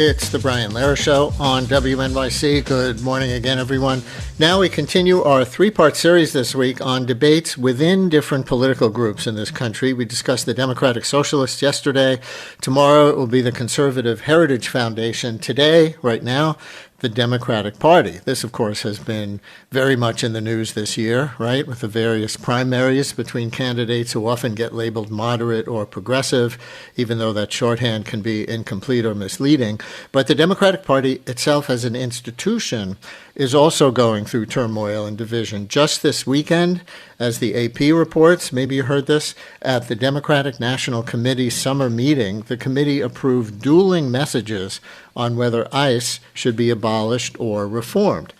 It's the Brian Lehrer Show on WNYC. Good morning again, everyone. Now we continue our three-part series this week on debates within different political groups in this country. We discussed the Democratic Socialists yesterday. Tomorrow it will be the Conservative Heritage Foundation. Today, right now, the Democratic Party. This, of course, has been very much in the news this year, right, with the various primaries between candidates who often get labeled moderate or progressive, even though that shorthand can be incomplete or misleading. But the Democratic Party itself as an institution is also going through turmoil and division. Just this weekend, as the AP reports, maybe you heard this, at the Democratic National Committee summer meeting, the committee approved dueling messages on whether ICE should be abolished or reformed.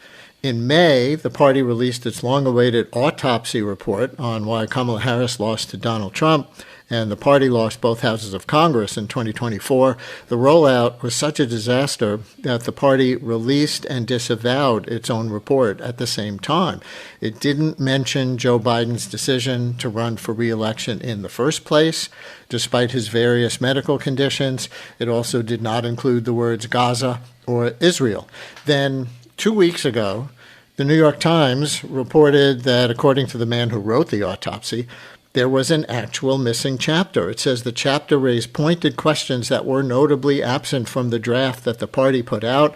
In May, the party released its long-awaited autopsy report on why Kamala Harris lost to Donald Trump, and the party lost both houses of Congress in 2024. The rollout was such a disaster that the party released and disavowed its own report at the same time. It didn't mention Joe Biden's decision to run for re-election in the first place, despite his various medical conditions. It also did not include the words Gaza or Israel. Then 2 weeks ago, the New York Times reported that, according to the man who wrote the autopsy, there was an actual missing chapter. It says the chapter raised pointed questions that were notably absent from the draft that the party put out,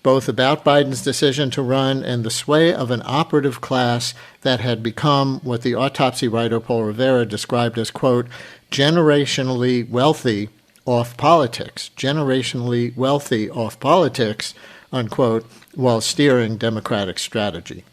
both about Biden's decision to run and the sway of an operative class that had become what the autopsy writer Paul Rivera described as, quote, generationally wealthy off politics, unquote, while steering Democratic strategy.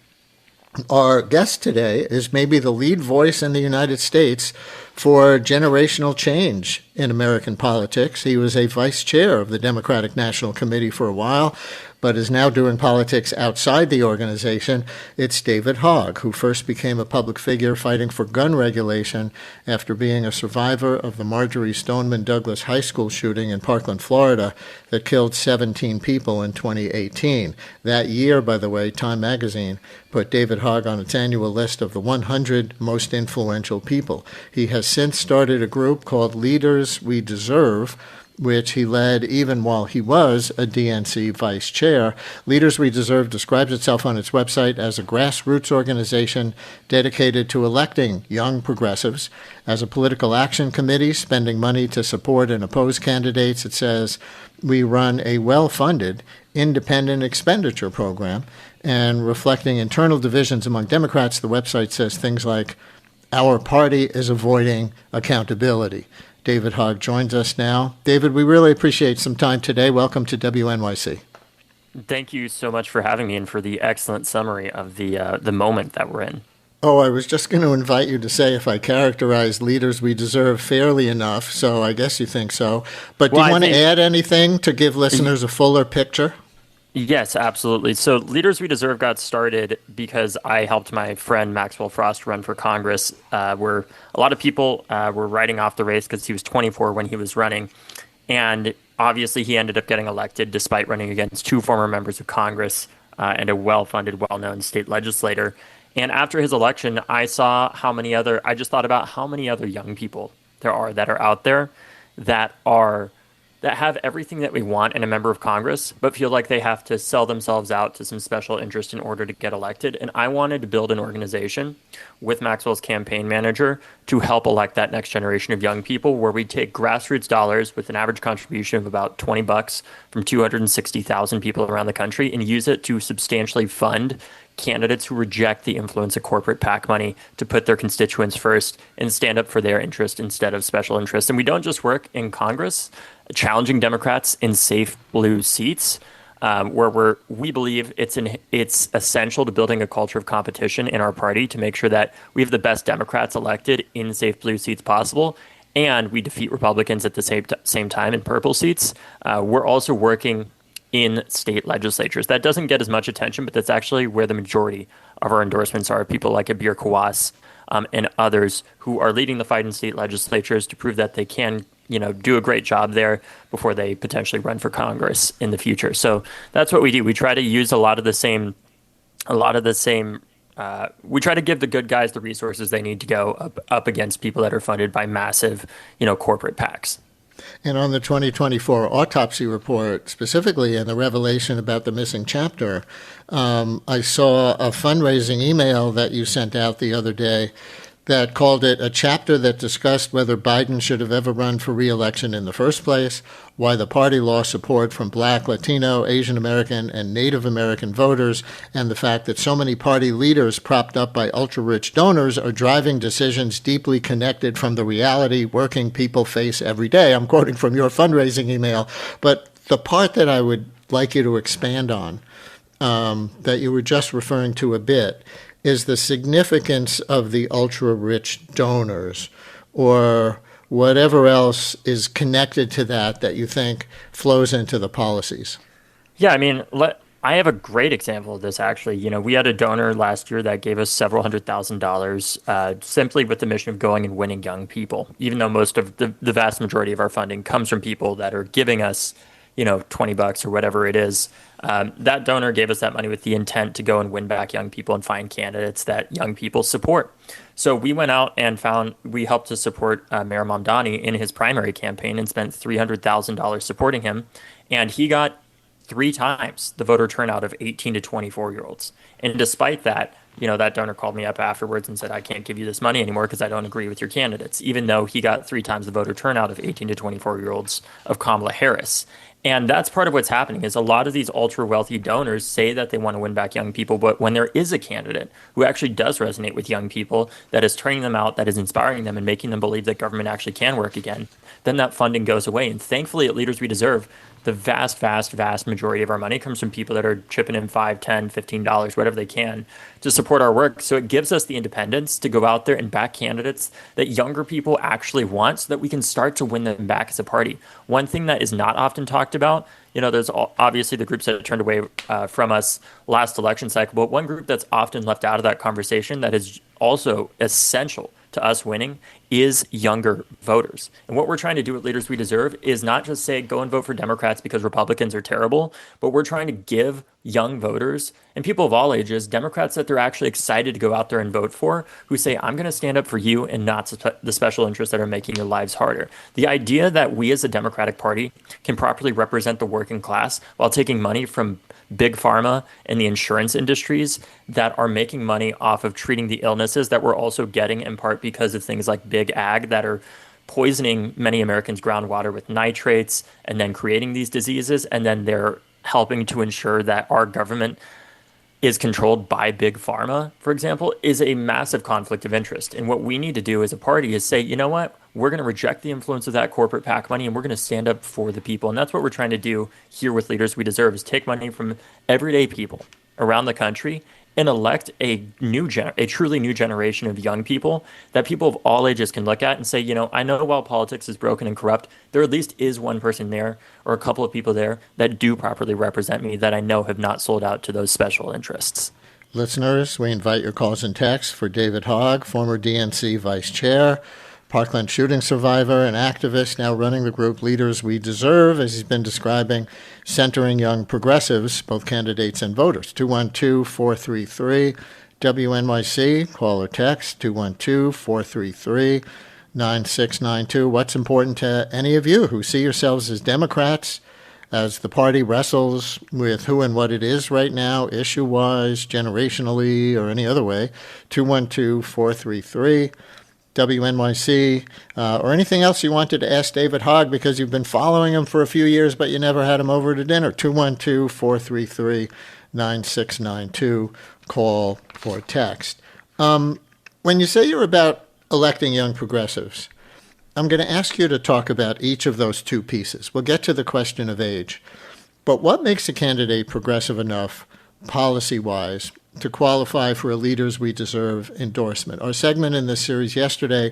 Our guest today is maybe the lead voice in the United States for generational change in American politics. He was a vice chair of the Democratic National Committee for a while, but is now doing politics outside the organization. It's David Hogg, who first became a public figure fighting for gun regulation after being a survivor of the Marjorie Stoneman Douglas High School shooting in Parkland, Florida, that killed 17 people in 2018. That year, by the way, Time magazine put David Hogg on its annual list of the 100 most influential people. He has since started a group called Leaders We Deserve, which he led even while he was a DNC vice chair. Leaders We Deserve describes itself on its website as a grassroots organization dedicated to electing young progressives. As a political action committee spending money to support and oppose candidates, it says, we run a well-funded independent expenditure program. And reflecting internal divisions among Democrats, the website says things like, our party is avoiding accountability. David Hogg joins us now. David, we really appreciate some time today. Welcome to WNYC. Thank you so much for having me and for the excellent summary of the moment that we're in. Oh, I was just going to invite you to say if I characterized Leaders We Deserve fairly enough, so I guess you think so. But do you want to add anything to give listeners a fuller picture? Yes, absolutely. So Leaders We Deserve got started because I helped my friend Maxwell Frost run for Congress, where a lot of people were writing off the race because he was 24 when he was running. And obviously he ended up getting elected despite running against two former members of Congress and a well-funded, well-known state legislator. And after his election, I just thought about how many other young people there are that are out there that have everything that we want in a member of Congress, but feel like they have to sell themselves out to some special interest in order to get elected. And I wanted to build an organization with Maxwell's campaign manager to help elect that next generation of young people, where we take grassroots dollars with an average contribution of about $20 from 260,000 people around the country and use it to substantially fund candidates who reject the influence of corporate PAC money to put their constituents first and stand up for their interest instead of special interests. And we don't just work in Congress, challenging Democrats in safe blue seats, where we believe it's essential to building a culture of competition in our party to make sure that we have the best Democrats elected in safe blue seats possible, and we defeat Republicans at the same time in purple seats. We're also working in state legislatures. That doesn't get as much attention, but that's actually where the majority of our endorsements are. People like Abir Kawas and others who are leading the fight in state legislatures to prove that they can, do a great job there before they potentially run for Congress in the future. So that's what we do. We try to use a lot of the same a lot of the same. We try to give the good guys the resources they need to go up against people that are funded by massive, corporate PACs. And on the 2024 autopsy report specifically, and the revelation about the missing chapter, I saw a fundraising email that you sent out the other day that called it a chapter that discussed whether Biden should have ever run for re-election in the first place, why the party lost support from Black, Latino, Asian American, and Native American voters, and the fact that so many party leaders propped up by ultra-rich donors are driving decisions deeply connected from the reality working people face every day. I'm quoting from your fundraising email, but the part that I would like you to expand on, that you were just referring to a bit, is the significance of the ultra-rich donors or whatever else is connected to that you think flows into the policies. Yeah, I mean, I have a great example of this actually. We had a donor last year that gave us several $100,000 simply with the mission of going and winning young people, even though most of the vast majority of our funding comes from people that are giving us, $20 or whatever it is. That donor gave us that money with the intent to go and win back young people and find candidates that young people support. So we went out and we helped to support Mayor Mamdani in his primary campaign and spent $300,000 supporting him. And he got 3 times the voter turnout of 18 to 24-year-olds. And despite that, that donor called me up afterwards and said, I can't give you this money anymore because I don't agree with your candidates, even though he got 3 times the voter turnout of 18 to 24-year-olds of Kamala Harris. And that's part of what's happening is a lot of these ultra wealthy donors say that they want to win back young people. But when there is a candidate who actually does resonate with young people, that is turning them out, that is inspiring them and making them believe that government actually can work again, then that funding goes away. And thankfully at Leaders We Deserve, the vast, vast, vast majority of our money comes from people that are chipping in $5, $10, $15, whatever they can to support our work. So it gives us the independence to go out there and back candidates that younger people actually want so that we can start to win them back as a party. One thing that is not often talked about, there's obviously the groups that turned away from us last election cycle, but one group that's often left out of that conversation that is also essential to us winning is younger voters. And what we're trying to do at Leaders We Deserve is not just say, go and vote for Democrats because Republicans are terrible, but we're trying to give young voters and people of all ages, Democrats that they're actually excited to go out there and vote for, who say, I'm going to stand up for you and not the special interests that are making your lives harder. The idea that we as a Democratic Party can properly represent the working class while taking money from big pharma and the insurance industries that are making money off of treating the illnesses that we're also getting in part because of things like big ag that are poisoning many Americans' groundwater with nitrates and then creating these diseases. And then they're helping to ensure that our government is controlled by big pharma, for example, is a massive conflict of interest. And what we need to do as a party is say, you know what, we're going to reject the influence of that corporate PAC money and we're going to stand up for the people. And that's what we're trying to do here with Leaders We Deserve is take money from everyday people around the country and elect a truly new generation of young people that people of all ages can look at and say, I know while politics is broken and corrupt, there at least is one person there or a couple of people there that do properly represent me that I know have not sold out to those special interests. Listeners, we invite your calls and texts for David Hogg, former DNC vice chair, Parkland shooting survivor and activist, now running the group Leaders We Deserve, as he's been describing, centering young progressives, both candidates and voters. 212-433-WNYC, call or text, 212-433-9692. What's important to any of you who see yourselves as Democrats, as the party wrestles with who and what it is right now, issue-wise, generationally, or any other way? 212-433 WNYC, or anything else you wanted to ask David Hogg because you've been following him for a few years, but you never had him over to dinner. 212-433-9692, call or text. When you say you're about electing young progressives, I'm going to ask you to talk about each of those two pieces. We'll get to the question of age. But what makes a candidate progressive enough, policy-wise, to qualify for a Leaders We Deserve endorsement? Our segment in this series yesterday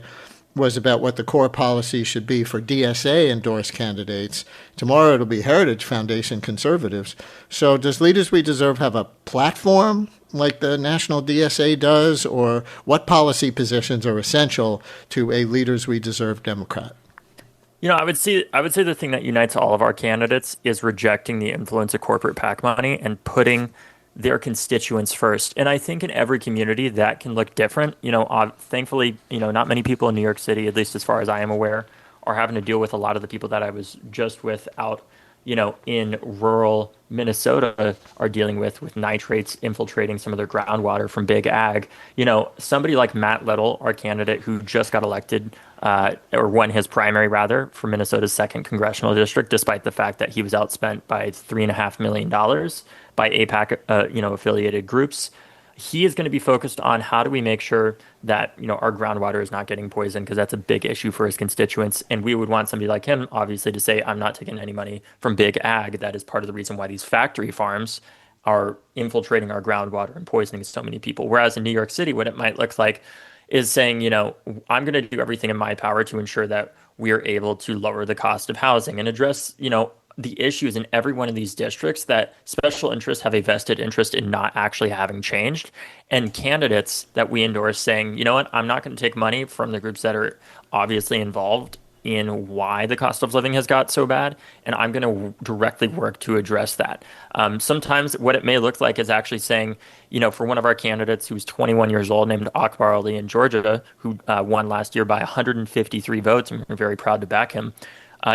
was about what the core policy should be for DSA-endorsed candidates. Tomorrow it'll be Heritage Foundation conservatives. So does Leaders We Deserve have a platform like the national DSA does, or what policy positions are essential to a Leaders We Deserve Democrat? I would say the thing that unites all of our candidates is rejecting the influence of corporate PAC money and putting their constituents first. And I think in every community that can look different. Thankfully, not many people in New York City, at least as far as I am aware, are having to deal with a lot of the people that I was just with out, in rural Minnesota are dealing with nitrates infiltrating some of their groundwater from big ag. Somebody like Matt Little, our candidate who just got elected, or won his primary rather, for Minnesota's second congressional district, despite the fact that he was outspent by $3.5 million by APAC, affiliated groups. He is going to be focused on how do we make sure that our groundwater is not getting poisoned, because that's a big issue for his constituents. And we would want somebody like him, obviously, to say, I'm not taking any money from big ag. That is part of the reason why these factory farms are infiltrating our groundwater and poisoning so many people. Whereas in New York City, what it might look like is saying, I'm going to do everything in my power to ensure that we are able to lower the cost of housing and address, the issues in every one of these districts that special interests have a vested interest in not actually having changed. And candidates that we endorse saying, you know what, I'm not going to take money from the groups that are obviously involved in why the cost of living has got so bad, and I'm going to directly work to address that. Sometimes what it may look like is actually saying, for one of our candidates who's 21 years old, named Akbar Ali in Georgia, who won last year by 153 votes, and we're very proud to back him.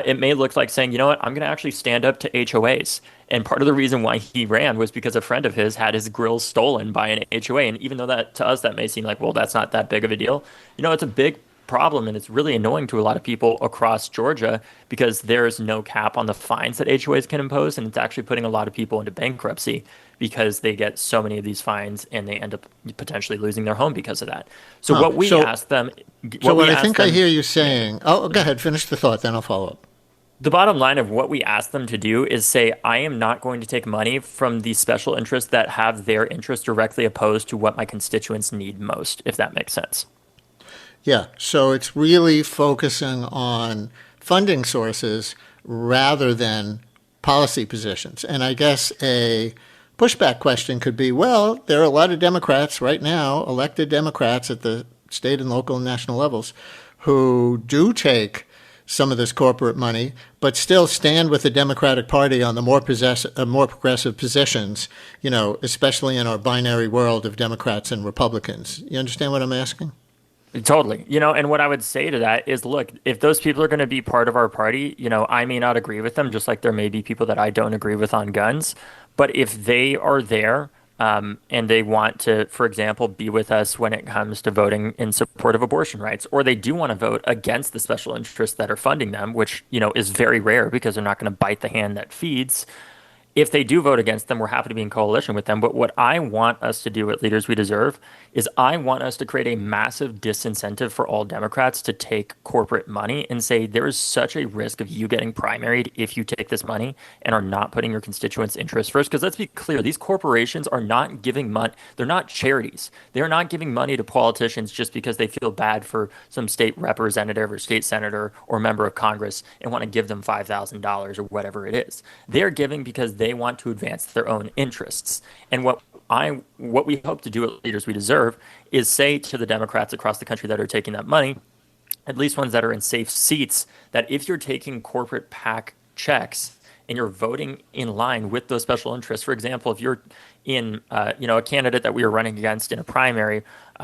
It may look like saying, you know what, I'm going to actually stand up to HOAs. And part of the reason why he ran was because a friend of his had his grills stolen by an HOA. And even though that to us, that may seem like, well, that's not that big of a deal. It's a big problem, and it's really annoying to a lot of people across Georgia because there's no cap on the fines that HOAs can impose. And it's actually putting a lot of people into bankruptcy because they get so many of these fines and they end up potentially losing their home because of that. So what we ask them... What I think I hear you saying... Oh, go ahead, finish the thought, then I'll follow up. The bottom line of what we ask them to do is say, I am not going to take money from these special interests that have their interests directly opposed to what my constituents need most, if that makes sense. Yeah, so it's really focusing on funding sources rather than policy positions. And I guess a pushback question could be, well, there are a lot of Democrats right now, elected Democrats at the state and local and national levels, who do take some of this corporate money, but still stand with the Democratic Party on the more progressive positions, especially in our binary world of Democrats and Republicans. You understand what I'm asking? Totally. And what I would say to that is, look, if those people are going to be part of our party, I may not agree with them, just like there may be people that I don't agree with on guns. But if they are there and they want to, for example, be with us when it comes to voting in support of abortion rights, or they do want to vote against the special interests that are funding them, which, is very rare because they're not going to bite the hand that feeds. If they do vote against them, we're happy to be in coalition with them. But what I want us to do at Leaders We Deserve is I want us to create a massive disincentive for all Democrats to take corporate money and say there is such a risk of you getting primaried if you take this money and are not putting your constituents' interests first. Because let's be clear, these corporations are not giving money. They're not charities. They're not giving money to politicians just because they feel bad for some state representative or state senator or member of Congress and want to give them $5,000 or whatever it is. They're giving because they want to advance their own interests. And what we hope to do at Leaders We Deserve is say to the Democrats across the country that are taking that money, at least ones that are in safe seats, that if you're taking corporate PAC checks and you're voting in line with those special interests, for example, if you're in, a candidate that we were running against in a primary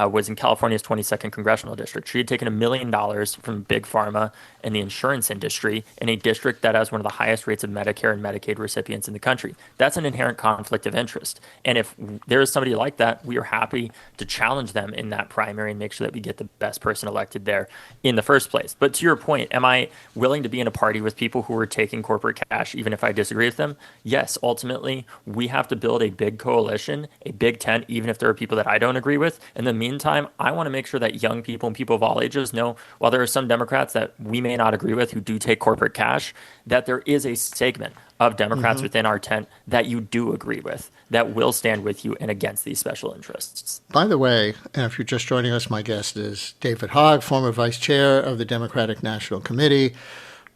was in California's 22nd congressional district. She had taken $1 million from big pharma and the insurance industry in a district that has one of the highest rates of Medicare and Medicaid recipients in the country. That's an inherent conflict of interest. And if there is somebody like that, we are happy to challenge them in that primary and make sure that we get the best person elected there in the first place. But to your point, am I willing to be in a party with people who are taking corporate cash, even if I disagree with them? Yes, ultimately, we have to build a big coalition, a big tent, even if there are people that I don't agree with. In the meantime, I want to make sure that young people and people of all ages know, while there are some Democrats that we may not agree with who do take corporate cash, that there is a segment of Democrats within our tent that you do agree with, that will stand with you and against these special interests. By the way, and if you're just joining us, my guest is David Hogg, former vice chair of the Democratic National Committee,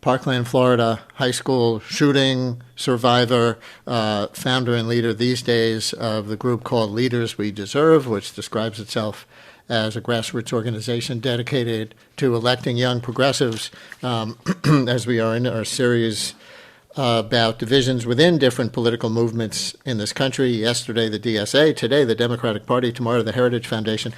Parkland, Florida, high school shooting survivor, founder and leader these days of the group called Leaders We Deserve, which describes itself as a grassroots organization dedicated to electing young progressives, as we are in our series about divisions within different political movements in this country. Yesterday, the DSA, today, the Democratic Party, tomorrow, the Heritage Foundation.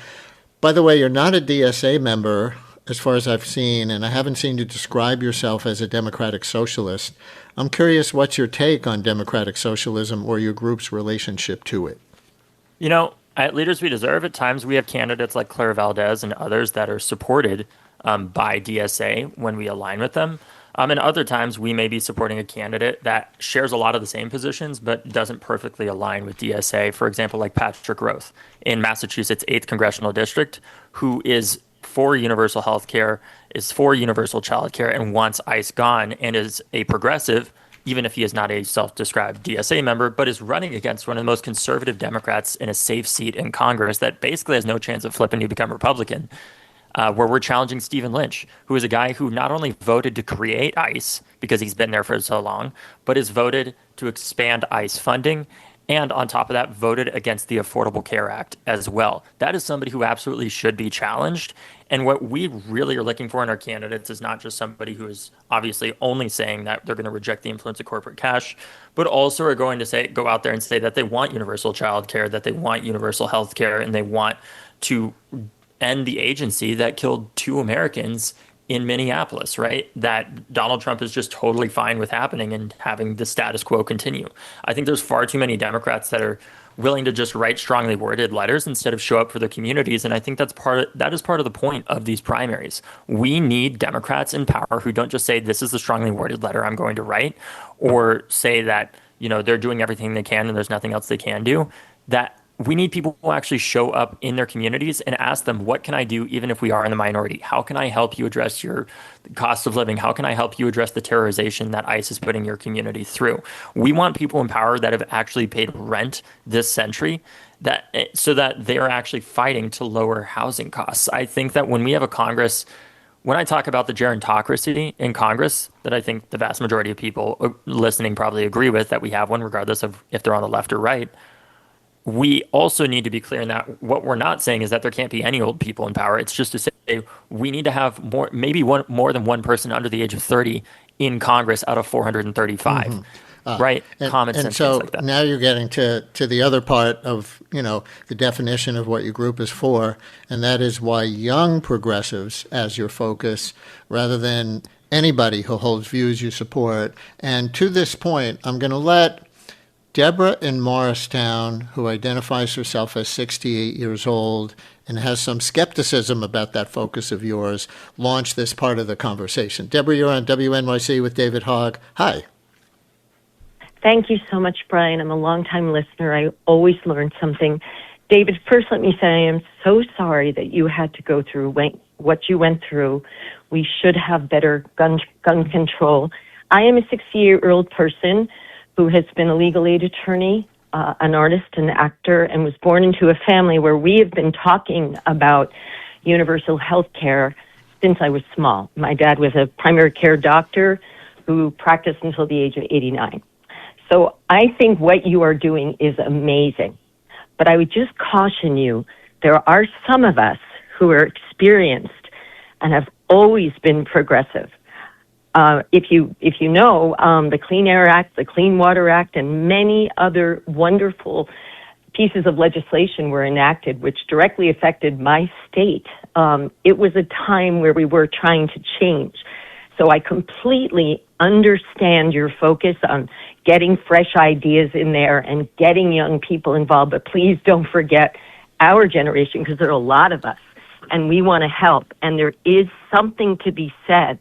By the way, you're not a DSA member, as far as I've seen, and I haven't seen you describe yourself as a democratic socialist. I'm curious what's your take on democratic socialism or your group's relationship to it? At Leaders We Deserve, at times we have candidates like Claire Valdez and others that are supported by DSA when we align with them. And other times we may be supporting a candidate that shares a lot of the same positions but doesn't perfectly align with DSA. For example, like Patrick Roath in Massachusetts' 8th Congressional District, who is for universal health care, is for universal child care, and wants ICE gone, and is a progressive, even if he is not a self-described DSA member, but is running against one of the most conservative Democrats in a safe seat in Congress that basically has no chance of flipping to become Republican, where we're challenging Stephen Lynch, who is a guy who not only voted to create ICE because he's been there for so long, but has voted to expand ICE funding, and on top of that, voted against the Affordable Care Act as well. That is somebody who absolutely should be challenged. And what we really are looking for in our candidates is not just somebody who is obviously only saying that they're going to reject the influence of corporate cash, but also are going to go out there and say that they want universal child care, that they want universal health care, and they want to end the agency that killed 2 Americans in Minneapolis, right? That Donald Trump is just totally fine with happening and having the status quo continue. I think there's far too many Democrats that are willing to just write strongly worded letters instead of show up for their communities. And I think that is part of the point of these primaries. We need Democrats in power who don't just say, this is the strongly worded letter I'm going to write, or say that, they're doing everything they can and there's nothing else they can do. That we need people who actually show up in their communities and ask them, what can I do even if we are in the minority? How can I help you address your cost of living? How can I help you address the terrorization that ICE is putting your community through? We want people in power that have actually paid rent this century, so that they are actually fighting to lower housing costs. I think that when we have a Congress, when I talk about the gerontocracy in Congress, that I think the vast majority of people listening probably agree with, that we have one regardless of if they're on the left or right, we also need to be clear in that what we're not saying is that there can't be any old people in power. It's just to say we need to have more than one person under the age of 30 in Congress out of 435. Mm-hmm. Right? Common sense. And so like that. Now you're getting to the other part of, the definition of what your group is for, and that is why young progressives as your focus rather than anybody who holds views you support. And to this point, I'm going to let Deborah in Morristown, who identifies herself as 68 years old and has some skepticism about that focus of yours, launch this part of the conversation. Deborah, you're on WNYC with David Hogg. Hi. Thank you so much, Brian. I'm a longtime listener. I always learn something. David, first let me say I am so sorry that you had to go through what you went through. We should have better gun control. I am a 68-year-old person who has been a legal aid attorney, an artist, an actor, and was born into a family where we have been talking about universal health care since I was small. My dad was a primary care doctor who practiced until the age of 89. So I think what you are doing is amazing. But I would just caution you, there are some of us who are experienced and have always been progressive. If you know, the Clean Air Act, the Clean Water Act, and many other wonderful pieces of legislation were enacted, which directly affected my state. It was a time where we were trying to change. So I completely understand your focus on getting fresh ideas in there and getting young people involved. But please don't forget our generation, because there are a lot of us, and we want to help. And there is something to be said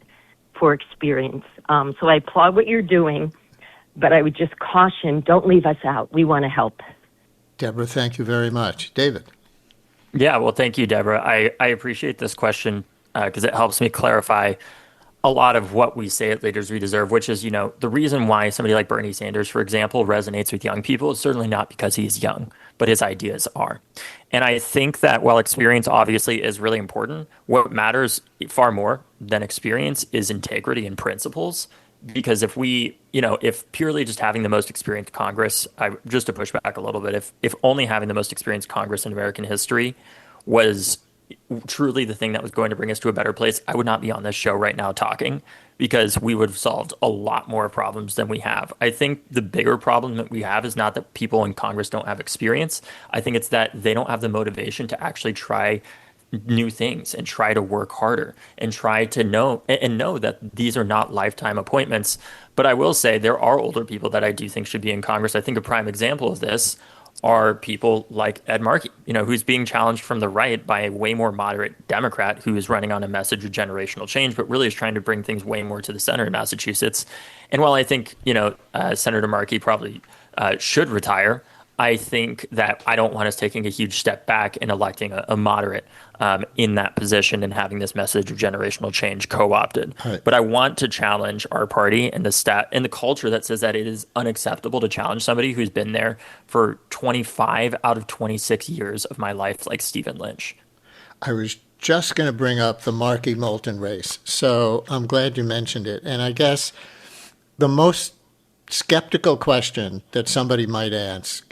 for experience. So I applaud what you're doing, but I would just caution, don't leave us out. We want to help. Deborah, thank you very much. David. Yeah, well, thank you, Deborah. I appreciate this question because it helps me clarify a lot of what we say at Leaders We Deserve, which is, the reason why somebody like Bernie Sanders, for example, resonates with young people is certainly not because he's young, but his ideas are. And I think that while experience obviously is really important, what matters far more than experience is integrity and principles. Because if if purely just having the most experienced Congress, just to push back a little bit, if only having the most experienced Congress in American history was truly the thing that was going to bring us to a better place, I would not be on this show right now talking, because we would have solved a lot more problems than we have. I think the bigger problem that we have is not that people in Congress don't have experience. I think it's that they don't have the motivation to actually try new things and try to work harder and try to know that these are not lifetime appointments. But I will say there are older people that I do think should be in Congress. I think a prime example of this are people like Ed Markey, who's being challenged from the right by a way more moderate Democrat who is running on a message of generational change, but really is trying to bring things way more to the center in Massachusetts. And while I think, Senator Markey probably should retire, I think that I don't want us taking a huge step back and electing a moderate in that position and having this message of generational change co-opted. Right. But I want to challenge our party and the culture that says that it is unacceptable to challenge somebody who's been there for 25 out of 26 years of my life, like Stephen Lynch. I was just going to bring up the Markey Moulton race, so I'm glad you mentioned it. And I guess the most skeptical question that somebody might ask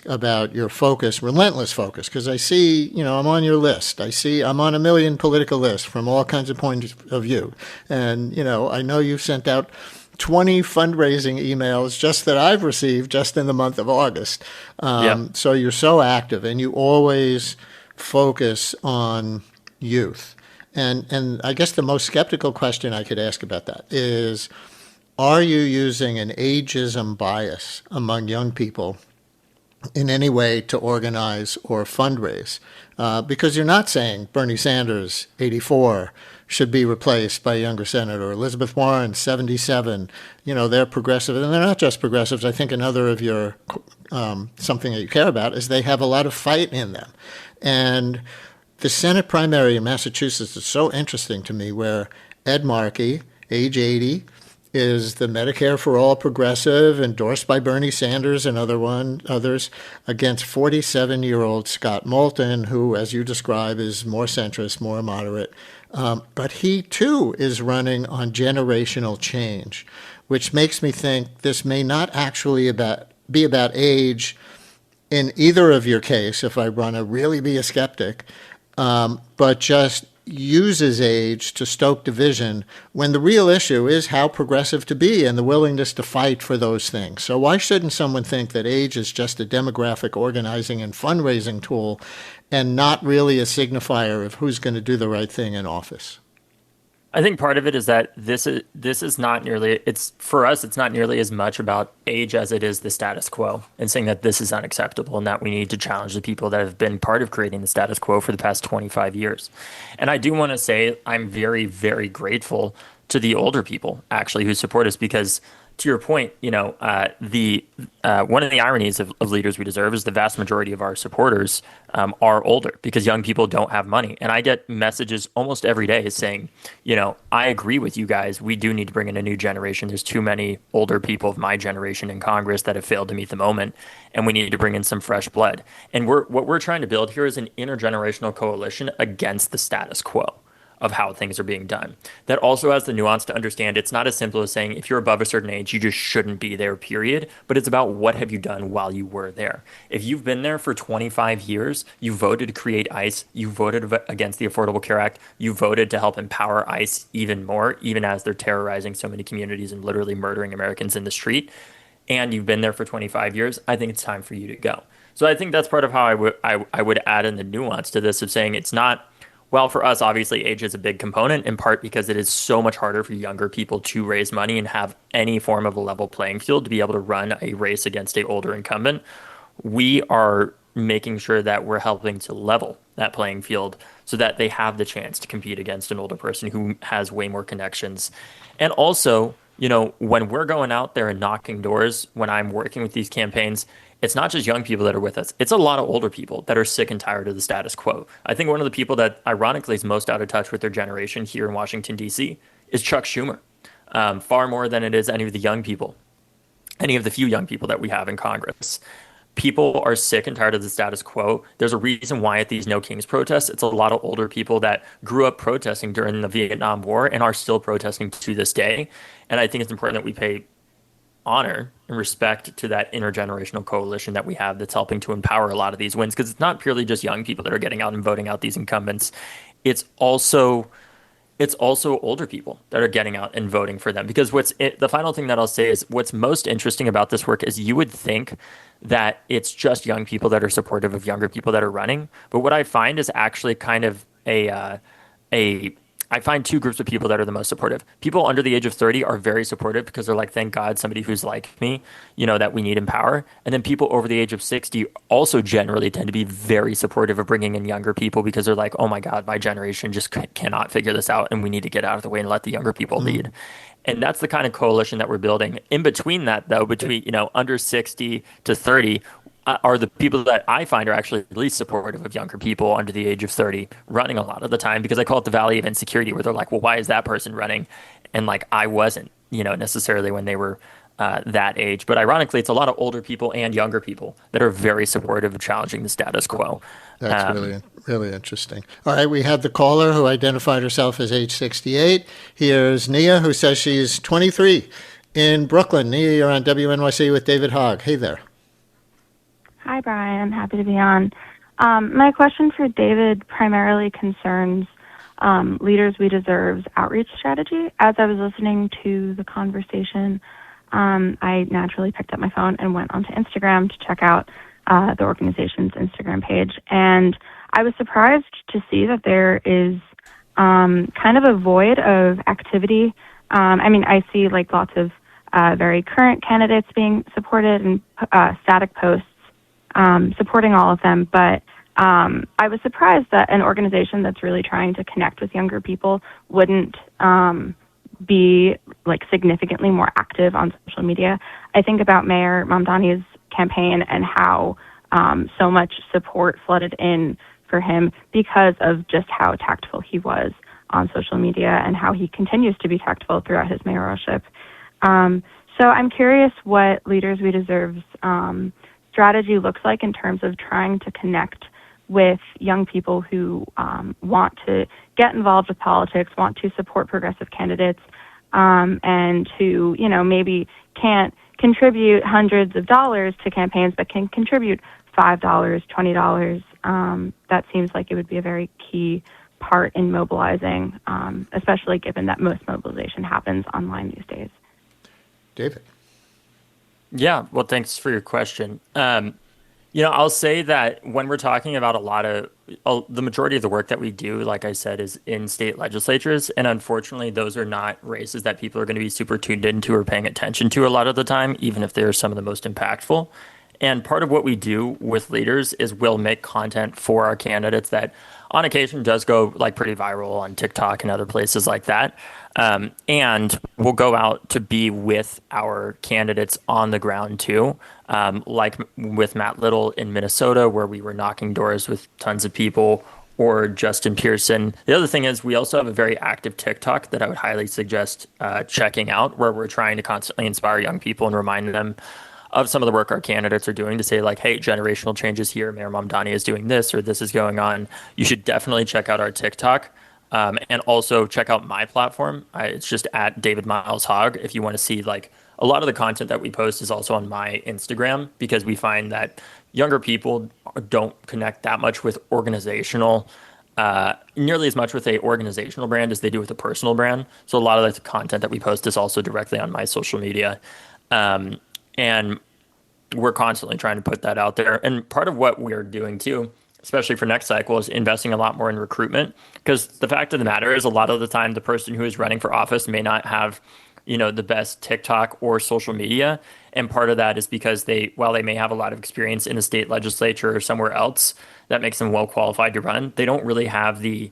about your focus, relentless focus, because I see, I'm on your list. I'm on a million political lists from all kinds of points of view. And, I know you've sent out 20 fundraising emails just that I've received just in the month of August. Yep. So you're so active and you always focus on youth. And I guess the most skeptical question I could ask about that is, are you using an ageism bias among young people in any way to organize or fundraise? Because you're not saying Bernie Sanders, 84, should be replaced by a younger senator, Elizabeth Warren, 77. They're progressive, and they're not just progressives. I think another of your something that you care about is they have a lot of fight in them. And the Senate primary in Massachusetts is so interesting to me, where Ed Markey, age 80, is the Medicare for All progressive, endorsed by Bernie Sanders and others, against 47-year-old Scott Moulton, who, as you describe, is more centrist, more moderate. But he, too, is running on generational change, which makes me think this may not actually be about age in either of your case, if I want to really be a skeptic, but just uses age to stoke division, when the real issue is how progressive to be and the willingness to fight for those things. So why shouldn't someone think that age is just a demographic organizing and fundraising tool and not really a signifier of who's going to do the right thing in office? I think part of it is that this is not nearly, for us, it's not nearly as much about age as it is the status quo, and saying that this is unacceptable and that we need to challenge the people that have been part of creating the status quo for the past 25 years. And I do want to say I'm very, very grateful to the older people actually who support us, because to your point, one of the ironies of Leaders We Deserve is the vast majority of our supporters are older, because young people don't have money. And I get messages almost every day saying, I agree with you guys. We do need to bring in a new generation. There's too many older people of my generation in Congress that have failed to meet the moment, and we need to bring in some fresh blood. And what we're trying to build here is an intergenerational coalition against the status quo of how things are being done. That also has the nuance to understand it's not as simple as saying if you're above a certain age, you just shouldn't be there, period. But it's about what have you done while you were there. If you've been there for 25 years, you voted to create ICE, you voted against the Affordable Care Act, you voted to help empower ICE even more, even as they're terrorizing so many communities and literally murdering Americans in the street, and you've been there for 25 years, I think it's time for you to go. So I think that's part of how I would add in the nuance to this of saying it's not, well, for us, obviously, age is a big component, in part because it is so much harder for younger people to raise money and have any form of a level playing field to be able to run a race against an older incumbent. We are making sure that we're helping to level that playing field so that they have the chance to compete against an older person who has way more connections. And also, when we're going out there and knocking doors, when I'm working with these campaigns, it's not just young people that are with us. It's a lot of older people that are sick and tired of the status quo. I think one of the people that ironically is most out of touch with their generation here in Washington, D.C. is Chuck Schumer, far more than it is any of the few young people that we have in Congress. People are sick and tired of the status quo. There's a reason why at these No Kings protests, it's a lot of older people that grew up protesting during the Vietnam War and are still protesting to this day. And I think it's important that we pay honor and respect to that intergenerational coalition that we have that's helping to empower a lot of these wins because it's not purely just young people that are getting out and voting out these incumbents. It's also it's also older people that are getting out and voting for them. Because the final thing that I'll say is what's most interesting about this work is you would think that it's just young people that are supportive of younger people that are running. But what I find is actually kind of a I find two groups of people that are the most supportive. People under the age of 30 are very supportive because they're like, thank God somebody who's like me, that we need in power. And then people over the age of 60 also generally tend to be very supportive of bringing in younger people because they're like, oh my God, my generation just cannot figure this out and we need to get out of the way and let the younger people lead. And that's the kind of coalition that we're building. In between that, though, between, under 60 to 30, are the people that I find are actually least supportive of younger people under the age of 30 running a lot of the time because I call it the valley of insecurity where they're like, well, why is that person running? And like, I wasn't, necessarily when they were that age. But ironically, it's a lot of older people and younger people that are very supportive of challenging the status quo. That's really, really interesting. All right, we had the caller who identified herself as age 68. Here's Nia, who says she's 23 in Brooklyn. Nia, you're on WNYC with David Hogg. Hey there. Hi, Brian. Happy to be on. My question for David primarily concerns Leaders We Deserve's outreach strategy. As I was listening to the conversation, I naturally picked up my phone and went onto Instagram to check out the organization's Instagram page. And I was surprised to see that there is kind of a void of activity. I see like lots of very current candidates being supported and static posts supporting all of them. But I was surprised that an organization that's really trying to connect with younger people wouldn't be like significantly more active on social media. I think about Mayor Mamdani's campaign and how so much support flooded in for him because of just how tactful he was on social media and how he continues to be tactful throughout his mayoralship. So I'm curious what Leaders We Deserve's strategy looks like in terms of trying to connect with young people who want to get involved with politics, want to support progressive candidates, and who, maybe can't contribute hundreds of dollars to campaigns, but can contribute $5, $20. That seems like it would be a very key part in mobilizing, especially given that most mobilization happens online these days. David. Yeah, well, thanks for your question. I'll say that when we're talking about the majority of the work that we do, like I said, is in state legislatures. And unfortunately, those are not races that people are going to be super tuned into or paying attention to a lot of the time, even if they're some of the most impactful. And part of what we do with leaders is we'll make content for our candidates that on occasion does go like pretty viral on TikTok and other places like that. And we'll go out to be with our candidates on the ground too, like with Matt Little in Minnesota, where we were knocking doors with tons of people, or Justin Pearson. The other thing is we also have a very active TikTok that I would highly suggest checking out, where we're trying to constantly inspire young people and remind them of some of the work our candidates are doing to say like, hey, generational changes here. Mayor Mamdani is doing this or this is going on. You should definitely check out our TikTok. And also check out my platform. It's just at David Miles Hogg. If you want to see like a lot of the content that we post is also on my Instagram because we find that younger people don't connect that much with nearly as much with a organizational brand as they do with a personal brand. So a lot of the content that we post is also directly on my social media. And we're constantly trying to put that out there. And part of what we're doing too, especially for next cycle, is investing a lot more in recruitment. Because the fact of the matter is a lot of the time the person who is running for office may not have, the best TikTok or social media. And part of that is because while they may have a lot of experience in the state legislature or somewhere else that makes them well qualified to run, they don't really have the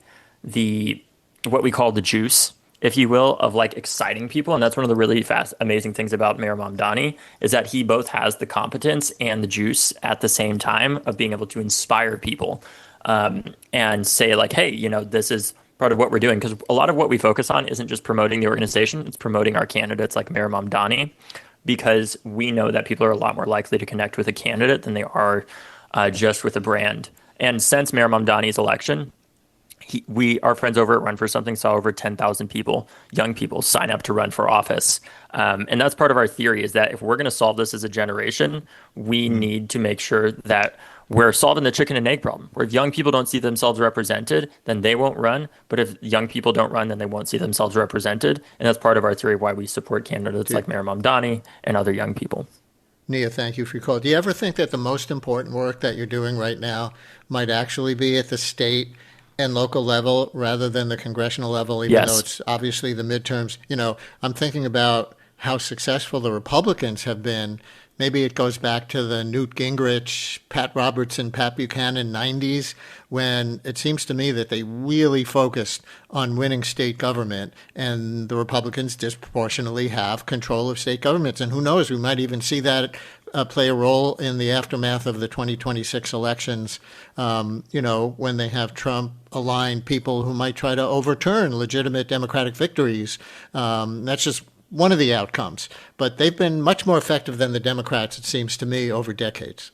what we call the juice, if you will, of like exciting people. And that's one of the really amazing things about Mayor Mamdani is that he both has the competence and the juice at the same time of being able to inspire people and say like, hey, this is part of what we're doing. Because a lot of what we focus on isn't just promoting the organization, it's promoting our candidates like Mayor Mamdani, because we know that people are a lot more likely to connect with a candidate than they are just with a brand. And since Mayor Mamdani's election, Our friends over at Run for Something saw over 10,000 people, young people, sign up to run for office. And that's part of our theory is that if we're going to solve this as a generation, we need to make sure that we're solving the chicken and egg problem, where if young people don't see themselves represented, then they won't run. But if young people don't run, then they won't see themselves represented. And that's part of our theory why we support candidates like Mayor Mamdani and other young people. Nia, thank you for your call. Do you ever think that the most important work that you're doing right now might actually be at the state and local level rather than the congressional level, even though it's obviously the midterms? I'm thinking about how successful the Republicans have been. Maybe it goes back to the Newt Gingrich, Pat Robertson, Pat Buchanan 90s, when it seems to me that they really focused on winning state government, and the Republicans disproportionately have control of state governments. And who knows, we might even see that play a role in the aftermath of the 2026 elections, when they have Trump-aligned people who might try to overturn legitimate Democratic victories. That's just one of the outcomes. But they've been much more effective than the Democrats, it seems to me, over decades.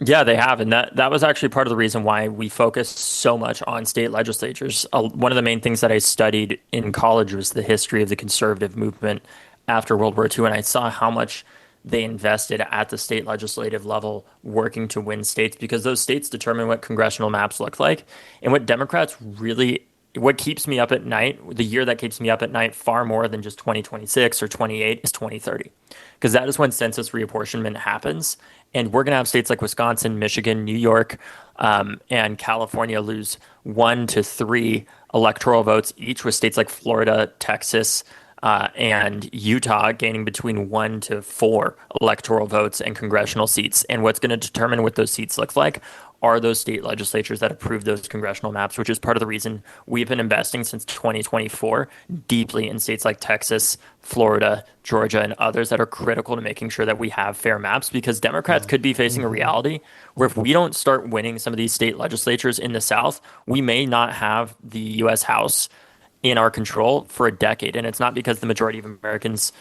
Yeah, they have. And that was actually part of the reason why we focused so much on state legislatures. One of the main things that I studied in college was the history of the conservative movement after World War II. And I saw how much they invested at the state legislative level working to win states, because those states determine what congressional maps look like. And what keeps me up at night, the year that keeps me up at night far more than just 2026 or 28 is 2030, because that is when census reapportionment happens. And we're going to have states like Wisconsin, Michigan, New York, and California lose 1 to 3 electoral votes each, with states like Florida, Texas, and Utah gaining between 1 to 4 electoral votes and congressional seats. And what's going to determine what those seats look like are those state legislatures that approve those congressional maps, which is part of the reason we've been investing since 2024 deeply in states like Texas, Florida, Georgia, and others that are critical to making sure that we have fair maps, because Democrats could be facing a reality where if we don't start winning some of these state legislatures in the South, we may not have the U.S. House in our control for a decade. And it's not because the majority of Americans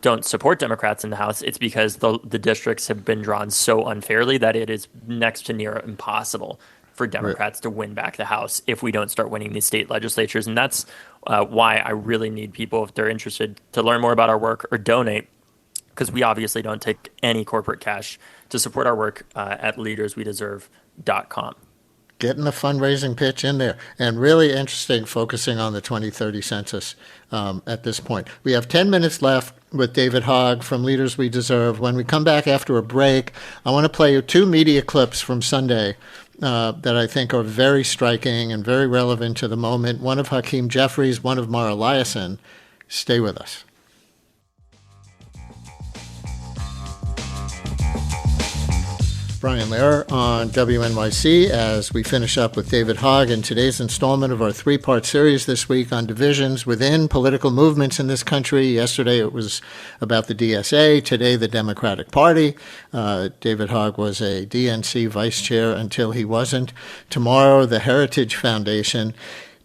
don't support Democrats in the House. It's because the districts have been drawn so unfairly that it is next to near impossible for Democrats to win back the House if we don't start winning these state legislatures. And that's why I really need people, if they're interested, to learn more about our work or donate, because we obviously don't take any corporate cash to support our work at leaderswedeserve.com. Getting the fundraising pitch in there, and really interesting focusing on the 2030 census at this point. We have 10 minutes left with David Hogg from Leaders We Deserve. When we come back after a break, I want to play you 2 media clips from Sunday that I think are very striking and very relevant to the moment. One of Hakeem Jeffries, one of Mara Liasson. Stay with us. Brian Lehrer on WNYC as we finish up with David Hogg in today's installment of our 3-part series this week on divisions within political movements in this country. Yesterday it was about the DSA, today the Democratic Party. David Hogg was a DNC vice chair until he wasn't. Tomorrow, the Heritage Foundation.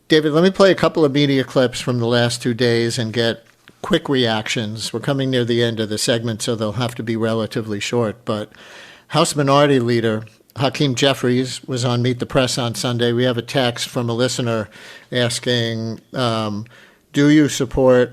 David, let me play a couple of media clips from the last 2 days and get quick reactions. We're coming near the end of the segment, so they'll have to be relatively short, but House Minority Leader Hakeem Jeffries was on Meet the Press on Sunday. We have a text from a listener asking, do you support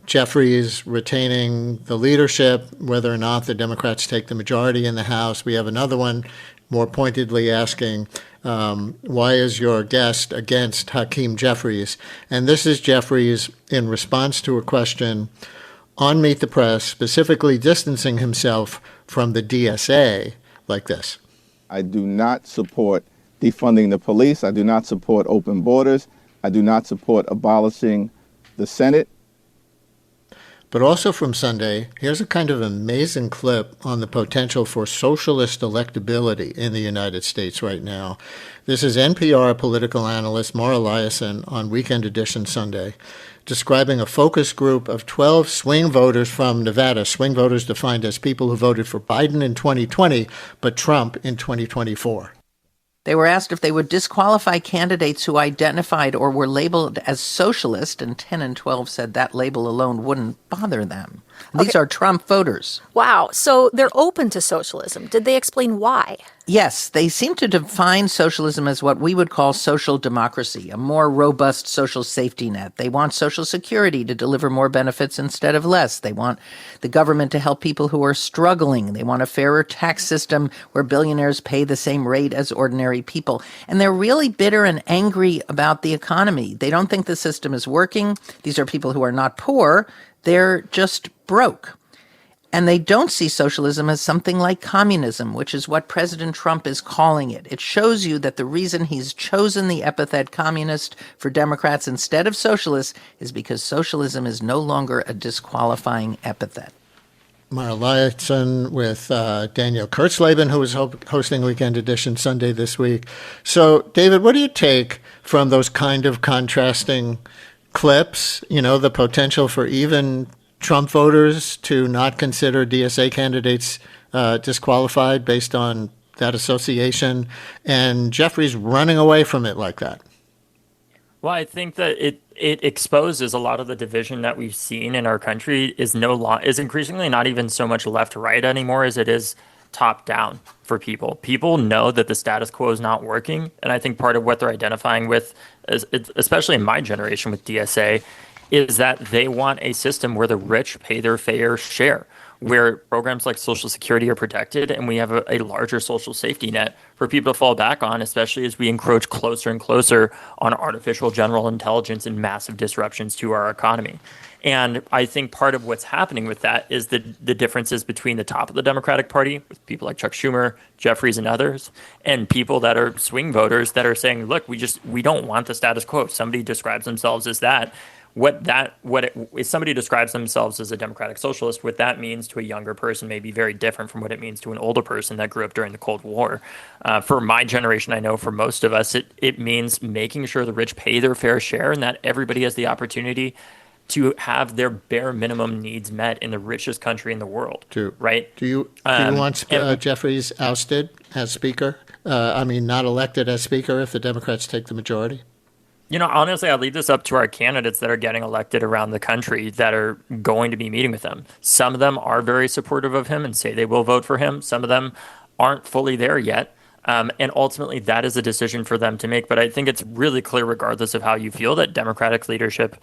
Jeffries retaining the leadership, whether or not the Democrats take the majority in the House? We have another one more pointedly asking, why is your guest against Hakeem Jeffries? And this is Jeffries in response to a question on Meet the Press, specifically distancing himself from the DSA like this. I do not support defunding the police. I do not support open borders. I do not support abolishing the Senate. But also from Sunday, here's a kind of amazing clip on the potential for socialist electability in the United States right now. This is NPR political analyst Mara Liasson on Weekend Edition Sunday, describing a focus group of 12 swing voters from Nevada, swing voters defined as people who voted for Biden in 2020, but Trump in 2024. They were asked if they would disqualify candidates who identified or were labeled as socialist, and 10 and 12 said that label alone wouldn't bother them. These are Trump voters. Wow. So they're open to socialism. Did they explain why? Yes, they seem to define socialism as what we would call social democracy, a more robust social safety net. They want Social Security to deliver more benefits instead of less. They want the government to help people who are struggling. They want a fairer tax system where billionaires pay the same rate as ordinary people. And they're really bitter and angry about the economy. They don't think the system is working. These are people who are not poor. They're just broke. And they don't see socialism as something like communism, which is what President Trump is calling it. It shows you that the reason he's chosen the epithet communist for Democrats instead of socialist is because socialism is no longer a disqualifying epithet. Mara Liasson with Daniel Kurtzleben, who was hosting Weekend Edition Sunday this week. So, David, what do you take from those kind of contrasting clips? You know, the potential for even Trump voters to not consider DSA candidates disqualified based on that association, and Jeffries running away from it like that. Well, I think that it exposes a lot of the division that we've seen in our country is increasingly not even so much left right anymore as it is top down for people. People know that the status quo is not working, and I think part of what they're identifying with, especially in my generation with DSA, is that they want a system where the rich pay their fair share, where programs like Social Security are protected and we have a larger social safety net for people to fall back on, especially as we encroach closer and closer on artificial general intelligence and massive disruptions to our economy. And I think part of what's happening with that is the differences between the top of the Democratic Party, with people like Chuck Schumer, Jeffries, and others, and people that are swing voters that are saying, look, we don't want the status quo. If somebody describes themselves as that, if somebody describes themselves as a democratic socialist, what that means to a younger person may be very different from what it means to an older person that grew up during the Cold War. For my generation, I know for most of us, it means making sure the rich pay their fair share and that everybody has the opportunity to have their bare minimum needs met in the richest country in the world. Right? Do you want Jeffries ousted as Speaker? Not elected as Speaker if the Democrats take the majority? You know, honestly, I leave this up to our candidates that are getting elected around the country that are going to be meeting with him. Some of them are very supportive of him and say they will vote for him. Some of them aren't fully there yet. And ultimately, that is a decision for them to make. But I think it's really clear, regardless of how you feel, that Democratic leadership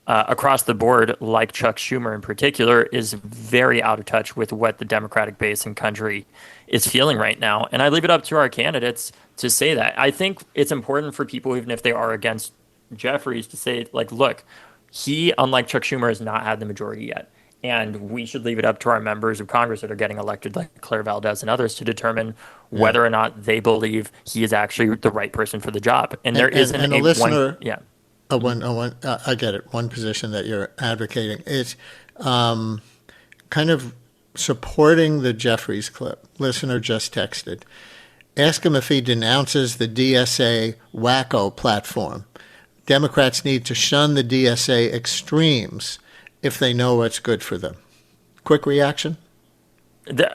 across the board, like Chuck Schumer in particular, is very out of touch with what the Democratic base and country is feeling right now. And I leave it up to our candidates to say that. I think it's important for people, even if they are against Jeffries, to say, like, look, he, unlike Chuck Schumer, has not had the majority yet. And we should leave it up to our members of Congress that are getting elected, like Claire Valdez and others, to determine whether or not they believe he is actually the right person for the job. And there isn't and a listener, one. I get it. One position that you're advocating is kind of supporting the Jeffries clip. Listener just texted. Ask him if he denounces the DSA wacko platform. Democrats need to shun the DSA extremes if they know what's good for them. Quick reaction?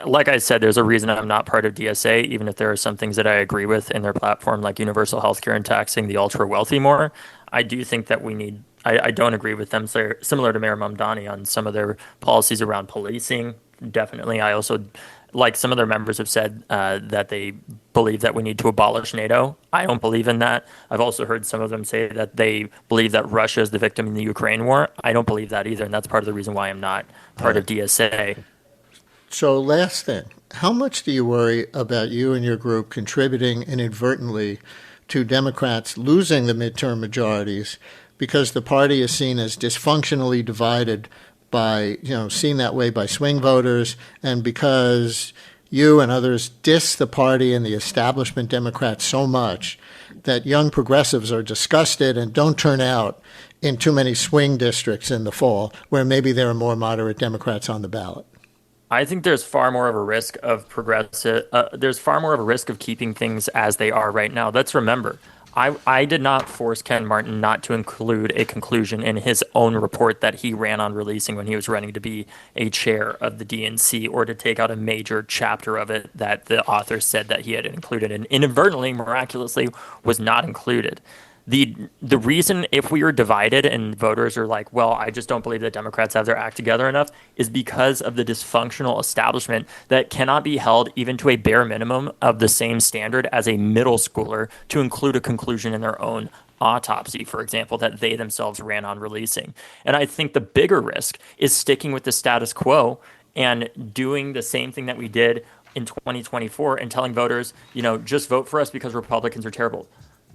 Like I said, there's a reason I'm not part of DSA, even if there are some things that I agree with in their platform, like universal health care and taxing the ultra wealthy more. I do think that we need, I don't agree with them, similar to Mayor Mamdani, on some of their policies around policing. Definitely. I also, like some of their members have said, that they believe that we need to abolish NATO. I don't believe in that. I've also heard some of them say that they believe that Russia is the victim in the Ukraine war. I don't believe that either, and that's part of the reason why I'm not part of DSA. So last thing, how much do you worry about you and your group contributing inadvertently to Democrats losing the midterm majorities because the party is seen as dysfunctionally divided by, seen that way by swing voters, and because you and others diss the party and the establishment Democrats so much that young progressives are disgusted and don't turn out in too many swing districts in the fall where maybe there are more moderate Democrats on the ballot? I think there's far more of a risk of there's far more of a risk of keeping things as they are right now. Let's remember, I did not force Ken Martin not to include a conclusion in his own report that he ran on releasing when he was running to be a chair of the DNC, or to take out a major chapter of it that the author said that he had included and inadvertently, miraculously, was not included. The reason, if we are divided and voters are like, well, I just don't believe that Democrats have their act together enough, is because of the dysfunctional establishment that cannot be held even to a bare minimum of the same standard as a middle schooler to include a conclusion in their own autopsy, for example, that they themselves ran on releasing. And I think the bigger risk is sticking with the status quo and doing the same thing that we did in 2024 and telling voters, just vote for us because Republicans are terrible.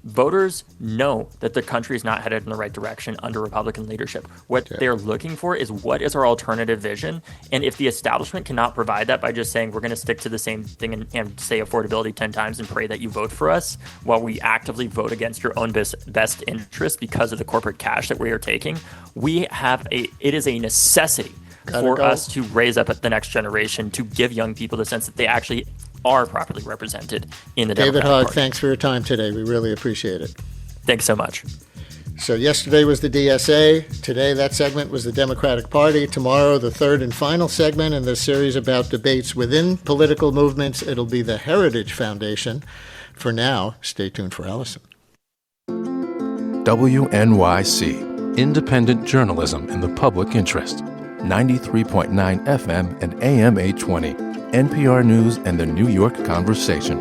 Voters know that the country is not headed in the right direction under Republican leadership. What they're looking for is, what is our alternative vision? And if the establishment cannot provide that by just saying we're going to stick to the same thing and say affordability 10 times and pray that you vote for us, while we actively vote against your own best interest because of the corporate cash that we are taking, it is a necessity for us to raise up the next generation, to give young people the sense that they actually are properly represented in the Democratic David Hogg, Party. thanks for your time today. We really appreciate it. Thanks so much. So yesterday was the DSA. Today, that segment was the Democratic Party. Tomorrow, the third and final segment in this series about debates within political movements. It'll be the Heritage Foundation. For now, stay tuned for Allison. WNYC, independent journalism in the public interest. 93.9 FM and AM 820. NPR News and the New York Conversation.